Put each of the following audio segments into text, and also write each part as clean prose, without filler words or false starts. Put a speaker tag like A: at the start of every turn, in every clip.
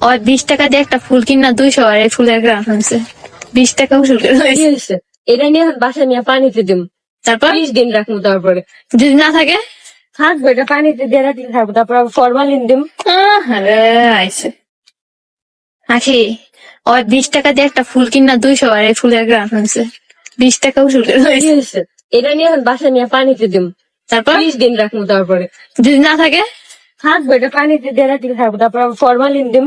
A: ওই 20 টাকা দিয়ে একটা ফুল কিনা 200 আর এই ফুলের গ্রাম হয়েছে 20 টাকা উসুল করে হয়েছে।
B: এটা নিয়ে এখন বাসা নিয়ে পানিতে দিম,
A: তারপর
B: 20 দিন রাখবো, তারপরে
A: যদি না থাকে
B: থাকবো, এটা পানিতে দিয়ে রাখলে থাকবো, তারপর ফরমালিন দিম।
A: আরে আইছে আখি ওই 20 টাকা দিয়ে একটা ফুল কিনা 200 আর এই ফুলের গ্রাম হয়েছে 20 টাকা উসুল করে হয়েছে।
B: এটা নিয়ে এখন বাসা নিয়ে পানিতে দিম,
A: তারপর
B: 20 দিন রাখবো, তারপরে
A: যদি না থাকে
B: থাকবো, এটা পানিতে দিয়ে রাখলে থাকবো, তারপর ফরমালিন দিম।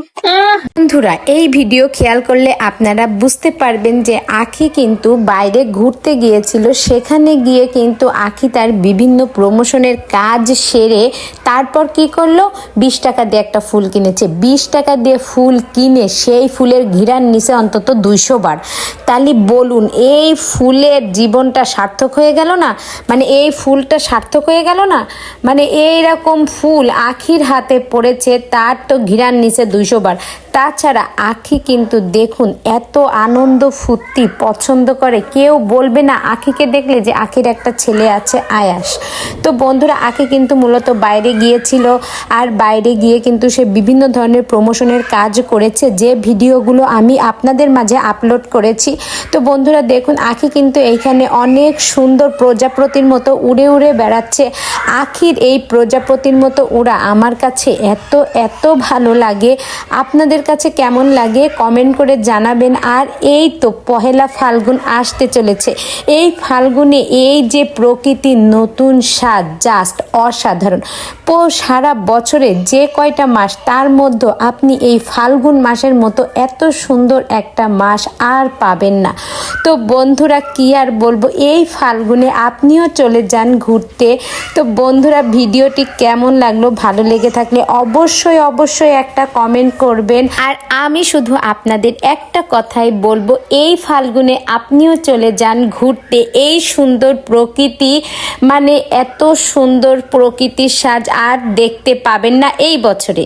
C: বন্ধুরা, এই ভিডিও খেয়াল করলে আপনারা বুঝতে পারবেন যে আখি কিন্তু বাইরে ঘুরতে গিয়েছিল। সেখানে গিয়ে কিন্তু আখি তার বিভিন্ন প্রমোশনের কাজ সেরে তারপর কি করলো, 20 টাকা দিয়ে একটা ফুল কিনেছে। 20 টাকা দিয়ে ফুল কিনে সেই ফুলের ঘিরার নিচে অন্তত 200 বার। তাহলে বলুন, এই ফুলের জীবনটা সার্থক হয়ে গেল না? মানে এই ফুলটা সার্থক হয়ে গেল না? মানে এইরকম ফুল আখির হাতে পড়েছে, তার তো ঘিরার নিচে 200 বার। তাছাড়া আখি কিন্তু দেখুন এত আনন্দ ফুর্তি পছন্দ করে, কেউ বলবে না আখিকে দেখলে যে আখির একটা ছেলে আছে আয়াস। তো বন্ধুরা, আখি কিন্তু মূলত বাইরে গিয়েছিল, আর বাইরে গিয়ে কিন্তু সে বিভিন্ন ধরনের প্রমোশনের কাজ করেছে, যে ভিডিওগুলো আমি আপনাদের মাঝে আপলোড করেছি। তো বন্ধুরা দেখুন, আখি কিন্তু এইখানে অনেক সুন্দর প্রজাপতির মতো উড়ে উড়ে বেড়াচ্ছে। আখির এই প্রজাপতির মতো উড়া আমার কাছে এত এত ভালো লাগে। আপনাদের কাছে কেমন লাগে কমেন্ট করে জানাবেন। আর এই তো পহেলা ফাল্গুন আসতে চলেছে। এই ফাল্গুনে এই যে প্রকৃতির নতুন স্বাদ জাস্ট অসাধারণ। সারা বছরে যে কয়টা মাস, তার মধ্যে আপনি এই ফাল্গুন মাসের মতো এত সুন্দর একটা মাস আর পাবেন না। তো বন্ধুরা কি আর বলবো, এই ফাল্গুনে আপনিও চলে যান ঘুরতে। তো বন্ধুরা, ভিডিওটি কেমন লাগলো, ভালো লেগে থাকলে অবশ্যই অবশ্যই একটা কমেন্ট করবেন। আর আমি শুধু আপনাদের একটা কথাই বলবো, এই ফাল্গুনে আপনিও চলে যান ঘুরতে। এই সুন্দর প্রকৃতি, মানে এত সুন্দর প্রকৃতির সাজ আর দেখতে পাবেন না এই বছরে।